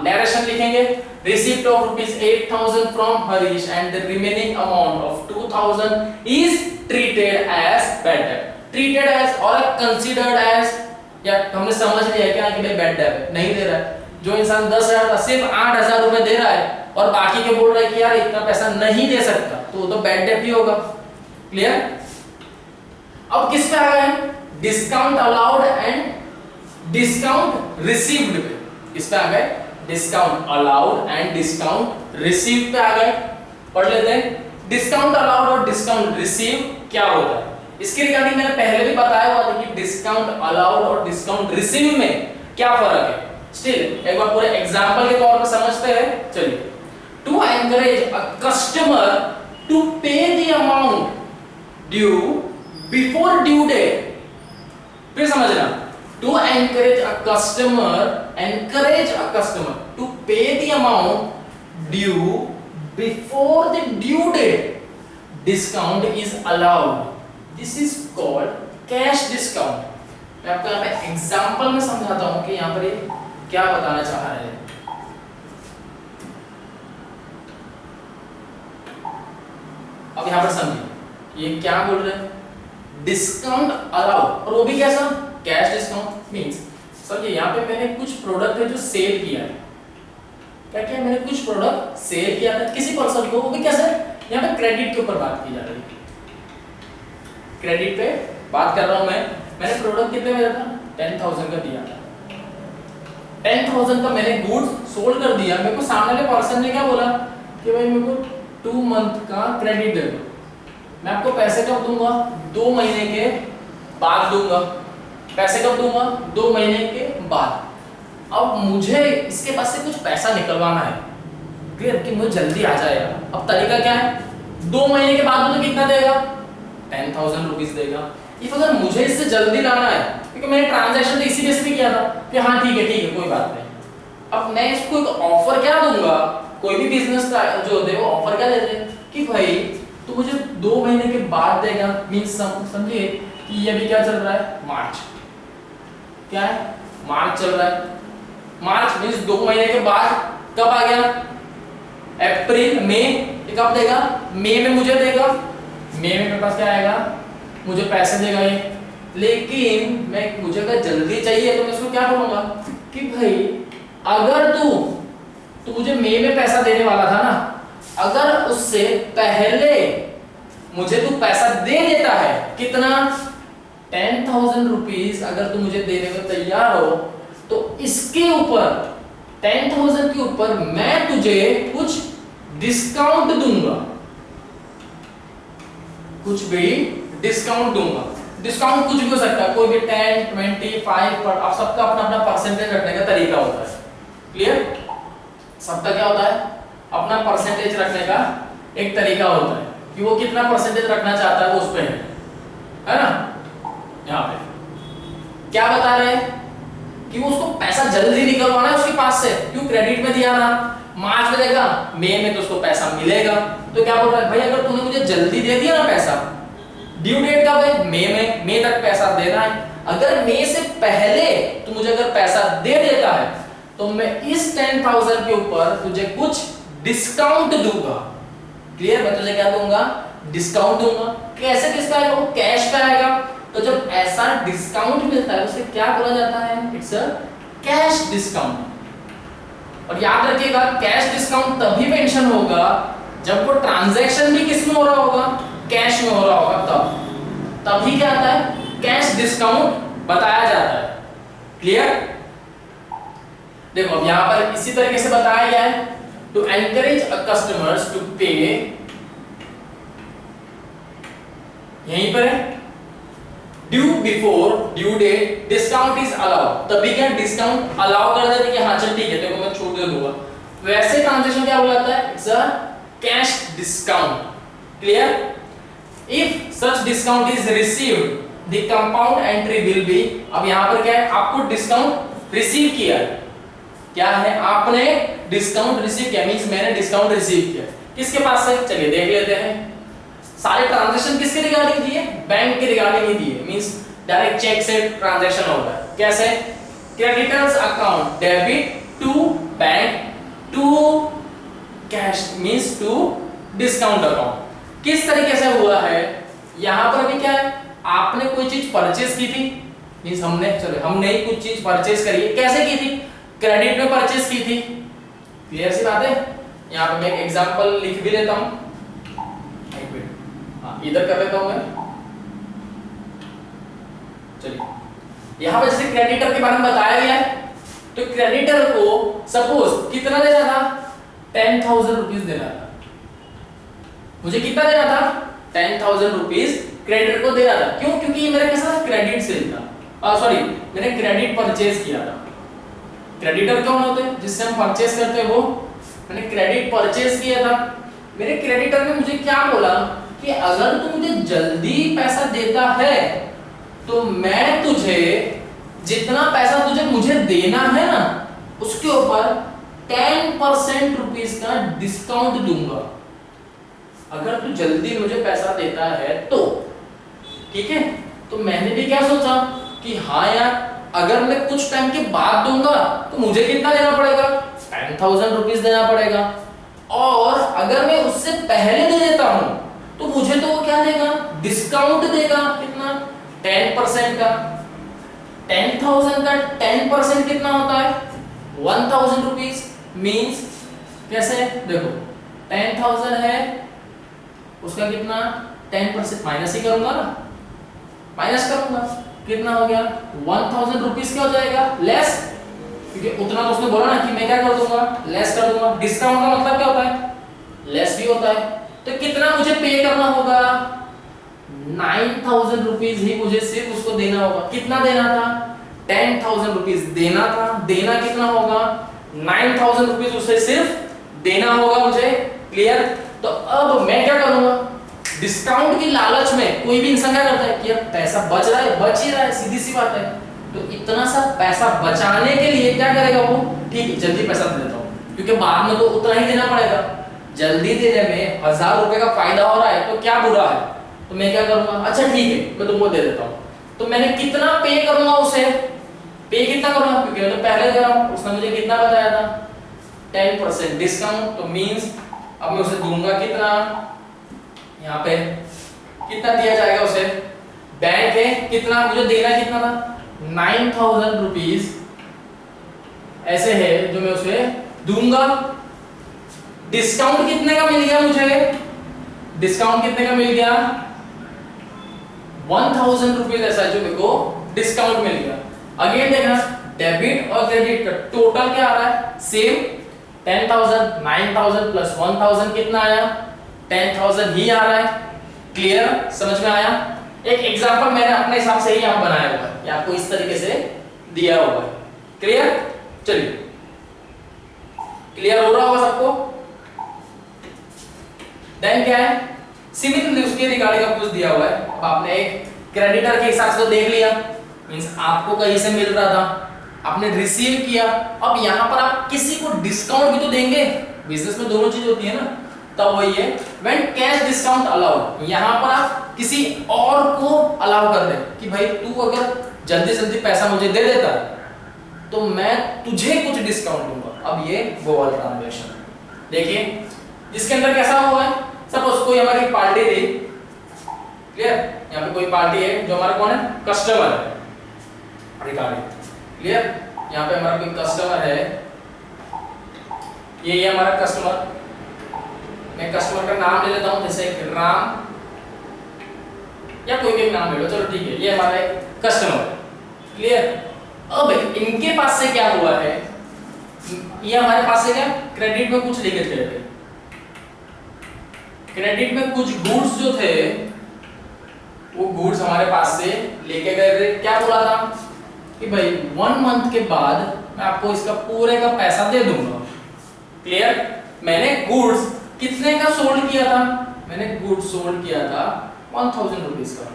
S1: नरेशन लिखेंगे, receipt of rupees 8000 from Harish and the remaining amount of 2000 is treated as bad debt, treated as और considered as, या हमने समझ लिया क्या कि भाई बैड डेट नहीं दे रहा है, जो इंसान 10,000 का सिर्फ 8,000 रुपए दे रहा है और बाकी के बोल रहा है कि यार इतना पैसा नहीं दे सकता, तो वो तो बैड डेट ही होगा। क्लियर, अब किस पे आ गए, discount allowed and discount received पे, किस पे आ गए, discount allowed and discount receive पे आ गए। पढ़ लेते हैं डिस्काउंट अलाउड और डिस्काउंट रिसीव क्या होता है। इसके रिगार्डिंग मैंने पहले भी बताया हुआ था कि डिस्काउंट अलाउड और डिस्काउंट रिसीव में क्या फर्क है। स्टिल एक बार पूरे एग्जांपल के तौर पर समझते हैं। चलिए, to encourage a customer to pay the amount due before due date, फिर समझना, to encourage a customer to pay the amount due before the due date, discount is allowed, this is called cash discount। मैं आपको यहाँ पे एग्जांपल में समझाता हूँ कि यहाँ पर ये क्या बताना चाह रहे हैं। अब यहाँ पर समझिए ये क्या बोल रहे हैं, डिस्काउंट अलाउड, और वो भी कैसा, कैश डिस्काउंट मींस, समझिए यहाँ पे मैंने कुछ प्रोडक्ट है जो सेल किया है, क्या क्या मैंने कुछ प्रोडक्ट सेल किया था किसी पर्सन को, वो भी कैसे, यहाँ पे क्रेडिट के ऊपर बात की जा रही है, क्रेडिट पे बात कर रहा हूँ मैंने प्रोडक्ट कितने में दिया था, 10,000 का दिया था, 10,000 का मैंने गुड्स सोल्ड कर दिया, मेरे को सामने वाले पर्सन ने क्या बोला कि भाई मेरे को 2 मंथ का क्रेडिट दे दो, मैं आपको पैसे कब दूंगा, 2 महीने के बाद दूंगा। पैसे कब दूंगा, 2 महीने के बाद। अब मुझे इसके पास से कुछ पैसा निकलवाना है, क्लियर, कि मुझे जल्दी आ जाएगा। अब तरीका क्या है, 2 महीने के बाद मुझे कितना देगा, 10,000 रुपीज देगा। इफ अगर मुझे इससे जल्दी लाना है, क्योंकि मैंने ट्रांजैक्शन तो इसी बेस पे किया था कि हाँ ठीक है कोई बात नहीं, अब मैं इसको एक ऑफर क्या दूंगा, कोई भी बिजनेस का जो होते हैं वो ऑफर क्या देते हैं कि भाई तो मुझे 2 महीने के बाद देगा। मींस समझिए कि ये भी क्या चल रहा है, मार्च, क्या है, मार्च चल रहा है। मार्च मींस 2 महीने के बाद कब आ गया, अप्रैल, मई, ये कब देगा, मई में मुझे देगा। मई में मेरे पास क्या आएगा, मुझे पैसे देगा ये। लेकिन मुझे अगर जल्दी चाहिए तो मैं इसको क्या बोलूंगा कि भाई अगर तू मुझे मई में पैसा देने वाला था ना, अगर उससे पहले मुझे तू पैसा दे देता है, कितना, 10,000 रुपीज अगर तू मुझे देने में तैयार हो, तो इसके ऊपर 10,000 के ऊपर मैं तुझे कुछ डिस्काउंट दूंगा, कुछ भी डिस्काउंट दूंगा। डिस्काउंट कुछ भी हो सकता है, कोई भी 10, 25 पर, आप सबका अपना अपना परसेंटेज रखने का तरीका होता है, क्लियर, सबका क्या होता है, अपना परसेंटेज रखने का एक तरीका होता है कि वो कितना परसेंटेज रखना चाहता है वो उस पे है ना। यहाँ पे क्या बता रहे हैं कि वो उसको पैसा जल्दी निकलवाना है उसके पास से, क्यों, क्रेडिट में दिया ना, मार्च में देगा, मई में तो उसको पैसा मिलेगा। तो क्या बोल रहा है, भाई अगर तूने मुझे जल्दी दे दिया ना पैसा, ड्यू डेट कब है, मई तक पैसा देना है, अगर मई से पहले तू मुझे अगर पैसा दे देता है तो मैं इस 10,000 के ऊपर तुझे कुछ डिस्काउंट दूंगा, क्लियर, मैं तुझे क्या दूंगा, डिस्काउंट दूंगा। कैसे डिस्काउंट आएगा, वो कैश पे आएगा। तो जब ऐसा डिस्काउंट मिलता है उसे क्या बोला जाता है, इट्स अ कैश डिस्काउंट। और याद रखिएगा कैश डिस्काउंट तभी मेंशन होगा जब वो ट्रांजैक्शन भी किस में हो रहा होगा, कैश में हो रहा होगा, तभी क्या आता है, कैश डिस्काउंट बताया जाता है, क्लियर। देखो अब यहां पर इसी तरीके से बताया गया है, to encourage a customers to pay, यहीं पर है, due before due date discount is allowed, तभी क्या डिस्काउंट अलाउ कर देते कि हाँ चल ठीक है तेरे को मैं छूट दे दूंगा। वैसे ट्रांजैक्शन क्या बोला जाता है, it's a cash discount, clear. If such discount is received the compound entry will be, अब यहां पर क्या है, आपको डिस्काउंट रिसीव किया है, क्या है, आपने डिस्काउंट रिसीव किया, मींस मैंने डिस्काउंट रिसीव किया, किसके पास से, चलिए देख लेते हैं। सारे ट्रांजैक्शन किसके रिगार्डिंग दिए, बैंक के रिगार्डिंग ही दिए, मींस डायरेक्ट चेक से ट्रांजैक्शन होगा। कैसे, creditors account debit to bank to cash, means to discount account. किस तरीके से हुआ है, यहां पर अभी क्या है, आपने कोई चीज परचेज की थी, मींस हमने ही कुछ चीज परचेज करी है, कैसे की थी, क्रेडिट में परचेज की थी, क्लियर सी बात है। यहां पे मैं एक एग्जांपल लिख भी लेता हूं, एक मिनट, हाँ इधर कर लेता हूं मैं, चलिए यहां पे जैसे क्रेडिटर के बारे में बताया गया है, तो क्रेडिटर को सपोज कितना देना था, 10,000 रुपीज देना था, मुझे कितना देना था, 10,000 रुपीज क्रेडिटर को देना था, क्यों, क्योंकि ये मेरे कैसा क्रेडिट सेल था, सॉरी मैंने क्रेडिट परचेज किया था। क्रेडिटर कौन होते हैं, जिससे हम परचेज करते हैं, वो मैंने क्रेडिट परचेज किया था। मेरे क्रेडिटर ने मुझे क्या बोला कि अगर तू मुझे जल्दी पैसा देता है तो मैं तुझे जितना पैसा तुझे मुझे देना है ना उसके ऊपर 10% रुपीज का डिस्काउंट दूंगा, अगर तू जल्दी मुझे पैसा देता है तो, ठीक है। तो मैंने भी क्या सोचा कि हाँ यार अगर मैं कुछ टाइम के बाद दूंगा तो मुझे कितना देना पड़ेगा, 10,000 रुपीज देना पड़ेगा, और अगर मैं उससे पहले दे देता हूं तो मुझे तो वो क्या देगा, डिस्काउंट देगा, कितना, 10% का। 10,000 का 10% कितना होता है, 1,000 रुपीज, मीन्स कैसे, देखो 10,000 है, उसका कितना 10% माइनस ही करूंगा ना, माइनस करूंगा, कितना हो गया 1,000 रुपीज, क्या हो जाएगा, लेस, क्योंकि उतना तो उसने बोला ना कि मैं क्या कर दूंगा, लेस कर दूंगा। डिस्काउंट का मतलब क्या होता है, लेस भी होता है। तो कितना मुझे पे करना होगा, 9,000 रुपीज ही मुझे सिर्फ उसको देना होगा। कितना देना था, 10,000 रुपीज देना था, देना कितना होगा 9,000 रुपीज उसे सिर्फ देना होगा मुझे। क्लियर? तो अब मैं क्या करूंगा, डिस्काउंट की लालच में कोई भी इंसान क्या करता है कि यार पैसा बच रहा है, बच ही रहा है, सीधी सी बात है। तो इतना सा पैसा बचाने के लिए क्या करेगा वो, ठीक है जल्दी पैसा दे देता हूं क्योंकि बाद में तो उतना ही देना पड़ेगा। जल्दी देने में 1,000 रुपए का फायदा हो रहा है तो क्या बुरा है, तो मैं क्या करूंगा, अच्छा ठीक है मैं तुमको दे देता हूं। तो मैंने कितना पे करूंगा उसे, पे कितना करूंगा क्योंकि मैंने पहले दे रहा हूं, उसने मुझे कितना बताया था 10% डिस्काउंट। तो मींस अब मैं उसे दूंगा कितना, यहाँ पे कितना दिया जाएगा उसे, बैंक है कितना मुझे देना कितना था 9,000 रुपीज ऐसे है जो मैं उसे दूंगा। डिस्काउंट कितने का मिल गया मुझे, डिस्काउंट कितने का मिल गया 1,000 रुपीज ऐसा जो मेरे को डिस्काउंट मिल गया। अगेन देखना डेबिट और क्रेडिट का टोटल क्या आ रहा है सेम 10,000, 9,000 प्लस 1,000 कितना आया 10,000 ही आ रहा है। क्लियर? समझ में आया? एक एग्जांपल मैंने अपने हिसाब से ही यहां बनाया हुआ है, या आपको इस तरीके से दिया हुआ है। क्लियर? चलिए क्लियर हो रहा होगा सबको। देन क्या है, सिमिलरली उसके रिगार्डिंग का कुछ दिया हुआ है। अब आपने एक क्रेडिटर के हिसाब से तो देख लिया, मींस आपको कहीं से मिल रहा था, आपने रिसीव किया। अब यहां पर आप किसी को डिस्काउंट भी तो देंगे, बिजनेस में दोनों चीज होती है ना, तब वही है व्हेन कैश डिस्काउंट अलाउड। यहां पर आप किसी और को अलाउ कर दे कि भाई तू अगर जल्दी जल्दी पैसा मुझे दे देता तो मैं तुझे कुछ डिस्काउंट दूंगा। अब ये वो वाला ट्रांजैक्शन देखिए जिसके अंदर कैसा हुआ है, सपोज कोई हमारी पार्टी थी, क्लियर, यहाँ पे कोई पार्टी है जो हमारा कौन है कस्टमर है रिगार्डिंग। क्लियर? यहाँ पे हमारा कोई कस्टमर है, ये हमारा कस्टमर, मैं कस्टमर का नाम ले लेता हूं जैसे राम या कोई भी नाम ले लो, चलो ठीक है, ये हमारा एक कस्टमर। क्लियर? अब इनके पास से क्या हुआ है, ये हमारे पास से क्या क्रेडिट में कुछ लेके चले थे, क्रेडिट में कुछ गुड्स जो थे वो गुड्स हमारे पास से लेके गए थे। क्या बोला था कि भाई 1 मंथ के बाद मैं आपको इसका पूरे का पैसा दे दूंगा। क्लियर? मैंने गुड्स कितने का सोल्ड किया था, मैंने गुड्स सोल्ड किया था 1,000 रुपीज का,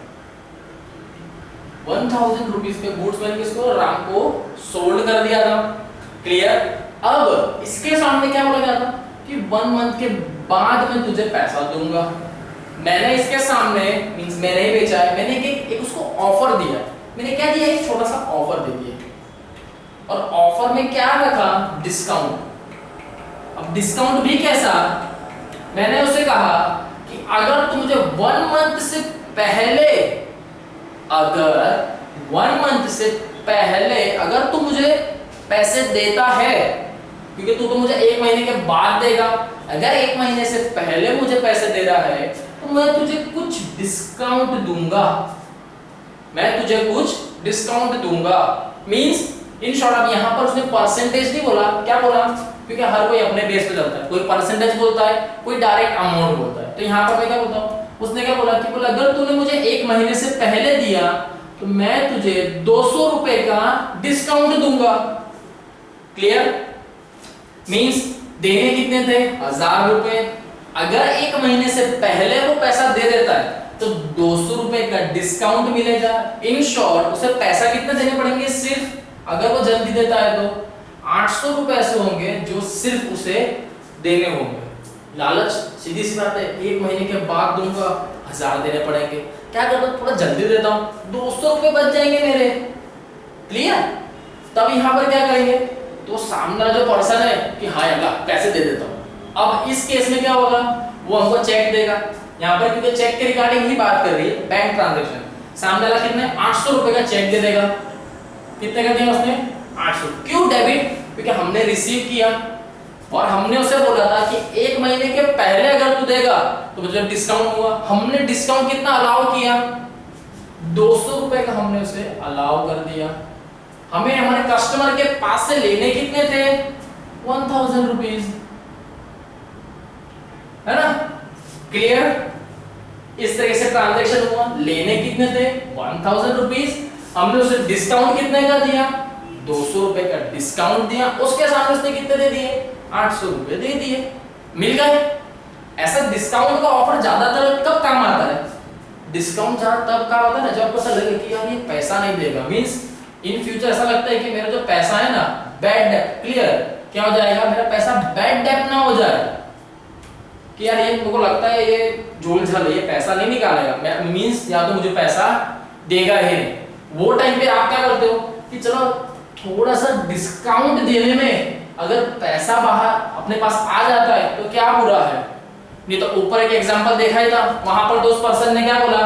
S1: 1,000 रुपीज के गुड्स मैंने किसको राम को सोल्ड कर दिया था। क्लियर? अब इसके सामने क्या बोला गया था कि 1 मंथ के बाद मैं तुझे पैसा दूंगा। मैंने इसके सामने मींस मैंने ही बेचा है, मैंने एक उसको ऑफर दिया, मैंने क्या दिया एक छोटा सा ऑफर दे दिया और ऑफर में क्या रखा डिस्काउंट। अब डिस्काउंट भी कैसा, मैंने उसे कहा कि अगर तू मुझे 1 मंथ से पहले, अगर 1 मंथ से पहले अगर तू मुझे पैसे देता है, क्योंकि तू तो मुझे 1 महीने के बाद देगा, अगर 1 महीने से पहले मुझे पैसे दे रहा है तो मैं तुझे कुछ डिस्काउंट दूंगा, मैं तुझे कुछ डिस्काउंट दूंगा। मींस इन शॉर्ट अब यहां पर उसने परसेंटेज नहीं बोला, क्या बोला, क्योंकि हर कोई अपने बेस पे चलता है, कोई परसेंटेज बोलता है, कोई डायरेक्ट अमाउंट बोलता है। तो यहां पर मैं क्या बोलता हूं, उसने क्या बोला कि बोला अगर तूने मुझे 1 महीने से पहले दिया तो मैं तुझे 200 रुपए का डिस्काउंट दूंगा। क्लियर? मींस देने कितने थे 1,000 रुपए, अगर 1 महीने से पहले वो पैसा दे देता है तो 200 रुपए का डिस्काउंट मिलेगा। इन शॉर्ट उसे पैसा कितने देने पड़ेंगे, सिर्फ अगर वो जल्दी देता है तो 800 रुपए ऐसे होंगे जो सिर्फ उसे देने होंगे। लालच, सीधी सी बात है, 1 महीने के बाद दूंगा 1,000 देने पड़ेंगे, क्या करता हूं थोड़ा जल्दी देता हूं 200 रुपए बच जाएंगे मेरे। क्लियर? तब यहां पर क्या करेंगे, तो सामने जो पर्सन है कि हाँ यार पैसे दे देता हूं। अब इस केस में क्या होगा, वो हमको चेक देगा, यहाँ पर क्योंकि चेक के रिगार्डिंग ही बात कर रही है, बैंक ट्रांजैक्शन, सामने वाला कितने 800 रुपए का चेक दे देगा। कितने का दिया उसने 800, क्यों डेबिट, क्योंकि हमने रिसीव किया और हमने उसे बोला था कि 1 महीने के पहले अगर तू देगा तो मुझे डिस्काउंट हुआ। हमने डिस्काउंट कितना अलाउ किया 200 रुपए का हमने उसे अलाउ कर दिया। हमें हमारे कस्टमर के पास से लेने कितने थे 1,000 रुपीज, है ना। क्लियर? इस तरह से ट्रांजैक्शन हुआ, लेने कितने थे 1,000 रुपीज। हमने उसे डिस्काउंट कितने का दिया, 200 रुपए का डिस्काउंट दिया, उसके सामने उसने कितने दे दिए, 800 रुपए दे दिए, मिल गए। ऐसा डिस्काउंट का ऑफर ज्यादातर कब काम आता है, डिस्काउंट तब काम आता है ना जब आपको ऐसा लगे कि यार ये पैसा नहीं देगा, मींस इन फ्यूचर ऐसा लगता है कि मेरा जो पैसा है ना बैड डेट, क्लियर क्या हो जाएगा, मेरा पैसा बैड डेट ना हो जाए कि यार ये मेरे को लगता है ये झोल झाल ये पैसा नहीं निकालेगा, मींस या तो मुझे पैसा देगा ही नहीं। वो टाइम पे आप क्या करते हो कि चलो थोड़ा सा डिस्काउंट देने में अगर पैसा बाहर अपने पास आ जाता है तो क्या बुरा है। नहीं तो ऊपर एक एग्जांपल देखा ही था, वहां पर तो उस पर्सन ने क्या बोला,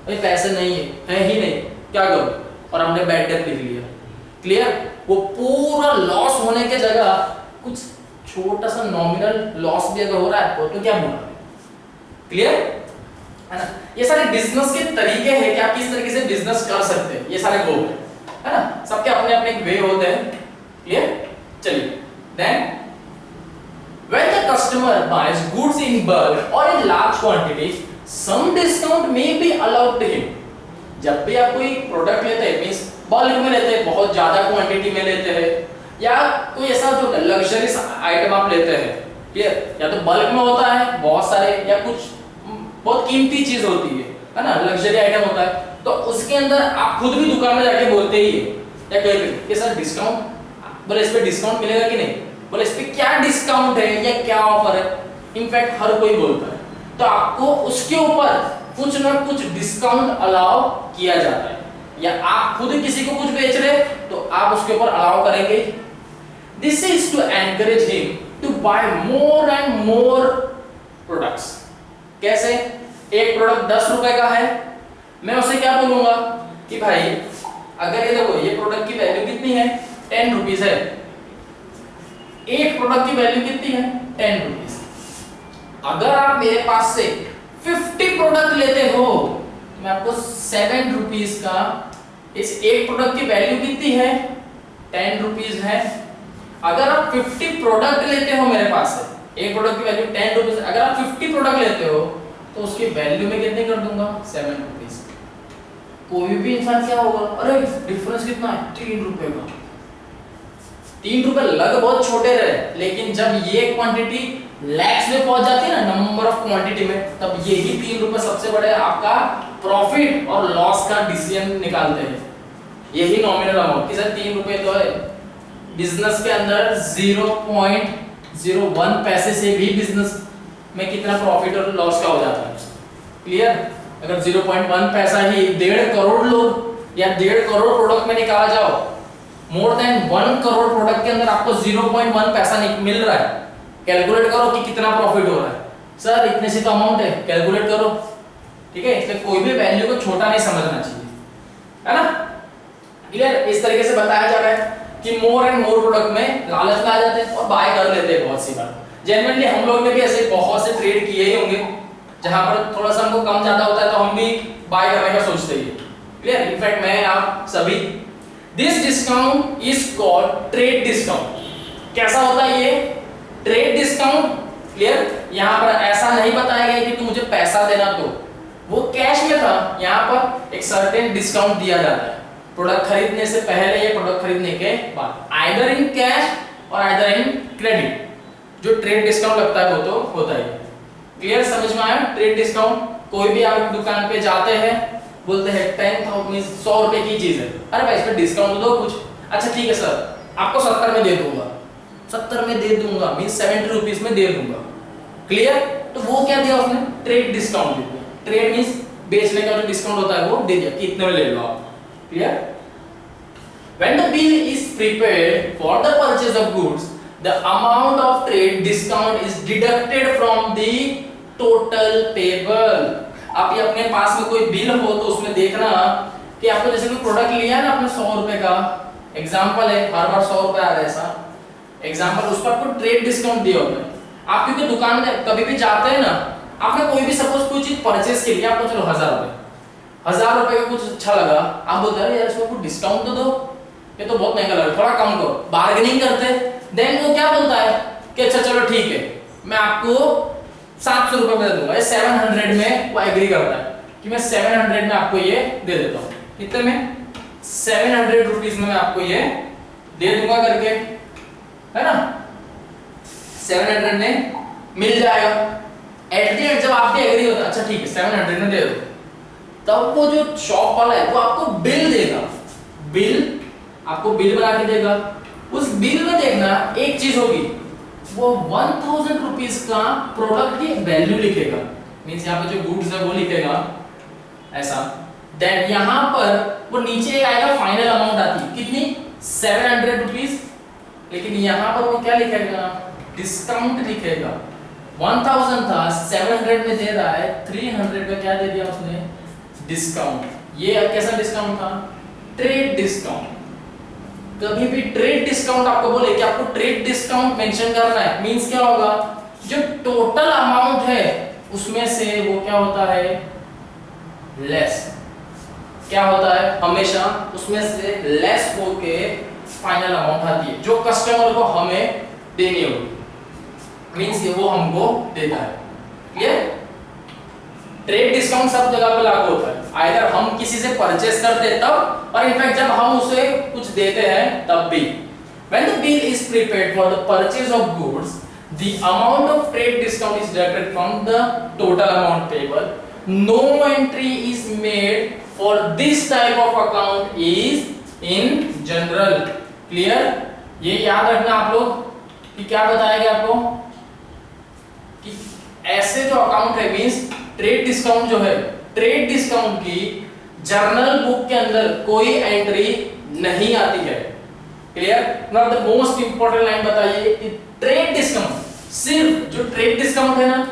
S1: भाई पैसे नहीं है ही नहीं, क्या करूं, और हमने बैड डेट लिख लिया, क्लियर। वो पूरा लॉस होने के जगह कुछ छोटा सा नॉमिनल लॉस भी अगर हो रहा है तो क्या बुरा है, क्लियर है ना। ये सारे बिजनेस के तरीके हैं कि आप किस तरीके से बिजनेस कर सकते हैं, ये सारे गो है ना, सबके अपने अपने वे होते हैं, क्लियर। चलिए then when the customer buys goods in bulk or in large quantity some discount may be allowed to him। जब भी आप कोई प्रोडक्ट लेते हैं मींस बल्क में लेते हैं, बहुत ज्यादा क्वांटिटी में लेते हैं, या कोई ऐसा जो लग्जरी आइटम आप लेते हैं, क्लियर, या तो बल्क में होता है बहुत सारे, या कुछ बहुत कीमती चीज होती है ना, लग्जरी आइटम होता है, तो उसके अंदर आप खुद भी दुकान में जाके बोलते ही है या कहीं पे कि सर डिस्काउंट, बोले इस पे डिस्काउंट मिलेगा कि नहीं, बोले इस पे क्या डिस्काउंट है या क्या ऑफर है, इनफैक्ट हर कोई बोलता है, तो आपको उसके ऊपर कुछ ना कुछ डिस्काउंट अलाउ किया जाता है, या आप खुद किसी को कुछ बेच रहे तो आप उसके ऊपर अलाउ करेंगे। This is to encourage him to buy more and more products. कैसे, एक प्रोडक्ट 10 रुपए का है, मैं उसे क्या बोलूंगा कि भाई अगर ये देखो ये प्रोडक्ट की वैल्यू कितनी है, 10 रुपीस है, एक प्रोडक्ट की वैल्यू कितनी है, 10 रुपीस। अगर आप मेरे पास से 50 प्रोडक्ट लेते हो तो मैं आपको 7 रुपीस का, इस एक प्रोडक्ट की वैल्यू कितनी है, 10 रुपीस है। अगर आप 50 प्रोडक्ट लेते हो मेरे पास से, एक प्रोडक्ट की वैल्यू 10 रुपीस, अगर आप 50 प्रोडक्ट लेते हो तो उसकी वैल्यू में कितनी कर दूंगा, 7 रुपीस। कोई भी इंसान क्या होगा, अरे डिफरेंस कितना है, 3 रुपए का। 3 रुपए लग बहुत छोटे रहे, लेकिन जब ये क्वांटिटी लैक्स में पहुंच जाती है ना, नंबर ऑफ क्वांटिटी में, तब यही 3 रुपए सबसे बड़े आपका प्रॉफिट और लॉस का डिसीजन निकालते हैं। यही नॉमिनल अमाउंट कि सर 3 रुपए तो है, बिजनेस के अंदर 0.01 पैसे से भी बिजनेस में कितना प्रॉफिट और लॉस का हो जाता है, क्लियर। अगर 0.1 पैसा ही 1.5 करोड़ लोग या 1.5 करोड़ प्रोडक्ट में निकाला जाओ, मोर देन 1 करोड़ प्रोडक्ट के अंदर आपको 0.1 पैसा मिल रहा है, कैलकुलेट करो कि कितना प्रॉफिट हो रहा है। सर इतने से तो अमाउंट है, कैलकुलेट करो, ठीक है। इसलिए कोई भी वैल्यू को छोटा नहीं समझना चाहिए, है ना, क्लियर। इस तरीके से बताया जा रहा है कि मोर एंड मोर प्रोडक्ट में लालच में आ जाते हैं और बाय कर लेते हैं बहुत सी बार। जेन्युइनली हम लोग ने भी ऐसे बहुत से ट्रेड किए ही होंगे जहां पर थोड़ा सा हमको कम ज्यादा होता है तो हम भी बाय करने का सोचते ही, क्लियर। इनफैक्ट मैं आप सभी, this discount is called trade discount. कैसा होता है ये ट्रेड डिस्काउंट, क्लियर। यहां पर ऐसा नहीं बताया गया कि तू मुझे पैसा देना, तो वो कैश में था, यहां पर एक सर्टेन डिस्काउंट दिया जाता है प्रोडक्ट खरीदने से पहले या प्रोडक्ट खरीदने के बाद, आइदर इन कैश और आइदर इन क्रेडिट। जो ट्रेड डिस्काउंट लगता है वो तो होता है, क्लियर, समझ में आया। ट्रेड डिस्काउंट, कोई भी आप दुकान पे जाते हैं, बोलते हैं 10,000 मींस 100 रुपए की चीज है, अरे भाई इस पे डिस्काउंट दो कुछ, अच्छा ठीक है सर आपको 70 में दे दूंगा, 70 में दे दूंगा मींस 70 रुपीस में दे दूंगा, क्लियर। तो वो क्या दिया उसने, ट्रेड डिस्काउंट दे दिया। ट्रेड मींस बेचने का जो डिस्काउंट होता है वो दे दिया कि इतने में ले लो आप, clear. When the bill is prepared for the purchase of goods, the amount of trade discount is deducted from the total payable। आप ये अपने पास में कोई बिल हो तो उसमें देखना कि आपको जैसे कोई प्रोडक्ट लिया ना आपने 100 रुपए का, एग्जांपल है, हर बार 100 रुपए आ रहा है ऐसा एग्जांपल, उस पर आपको ट्रेड डिस्काउंट दिया होता है। आप क्योंकि दुकान में कभी भी जाते हैं ना, आपने कोई भी सपोज कोई चीज परचेज के लिए आपको चलो 1000 रुपए का कुछ अच्छा लगा, आप बोलते हैं यार इसमें कुछ डिस्काउंट तो दो, ये तो बहुत महंगा लग रहा है, थोड़ा कम करो, बार्गेनिंग करते। देन वो क्या बोलता है कि अच्छा चलो ठीक है मैं आपको 700 रुपए में दे दूंगा, 700 में वो एग्री करता है कि मैं 700 में आपको ये दे देता हूँ, कितने में, 700 रुपीज में मैं आपको ये दे दूंगा करके, है ना, 700 में मिल जाएगा। एट द एंड जब आप भी एग्री होता, अच्छा ठीक है 700 में दे दो, तब वो जो शॉप वाला है वो आपको बिल देगा, बिल आपको बिल बना के देगा। उस बिल में देखना एक चीज होगी, वो 1000 रुपीज का प्रोडक्ट की वैल्यू लिखेगा, मींस यहाँ पे जो गुड्स है वो लिखेगा ऐसा। देन यहाँ पर वो नीचे आएगा फाइनल अमाउंट आती कितनी 700 रुपीज, लेकिन यहाँ पर वो क्या लिखेगा, डिस्काउंट लिखेगा। 1000 था 700 में दे रहा है, 300 का क्या दे दिया उसने, डिस्काउंट। ये कैसा डिस्काउंट था, ट्रेड डिस्काउंट। कभी भी ट्रेड डिस्काउंट आपको बोले कि आपको ट्रेड डिस्काउंट मेंशन करना है, मींस क्या होगा, जो टोटल अमाउंट है उसमें से वो क्या होता है, लेस। क्या होता है, हमेशा उसमें से लेस होके फाइनल अमाउंट आती है जो कस्टमर को हमें देनी होगी, मींस कि वो हमको देता है। क्लियर? ट्रेड डिस्काउंट सब जगह पे लागू होता है, आइदर हम किसी से परचेस करते हैं तब, और इनफैक्ट जब हम उसे कुछ देते हैं तब भी। When the bill is prepared for the purchase of goods, the amount of trade discount is deducted from the total amount payable. No entry is made for this type of account is in general. Clear? ये याद रखना आप लोग कि क्या बताया गया आपको कि ऐसे जो अकाउंट है, मींस ट्रेड डिस्काउंट जो है, ट्रेड डिस्काउंट की जर्नल बुक के अंदर कोई एंट्री नहीं आती है। Clear? Now the most important line बताइए कि ट्रेड डिस्काउंट, सिर्फ जो ट्रेड डिस्काउंट है ना,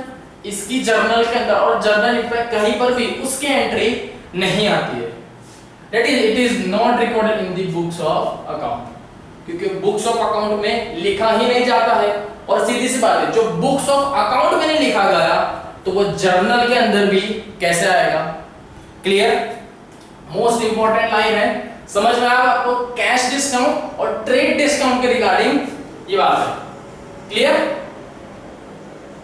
S1: इसकी जर्नल के अंदर, और जर्नल इनफैक्ट कहीं पर भी उसकी एंट्री नहीं आती है। That is it is not recorded in the books of account, क्योंकि बुक्स ऑफ अकाउंट में लिखा ही नहीं जाता है। और सीधी सी बात है, जो बुक्स ऑफ अकाउंट में नहीं लिखा गया तो वो जर्नल के अंदर भी कैसे आएगा। क्लियर? मोस्ट इंपॉर्टेंट लाइन है, समझ में आया आपको, कैश डिस्काउंट और ट्रेड डिस्काउंट के रिगार्डिंग ये बात है। क्लियर?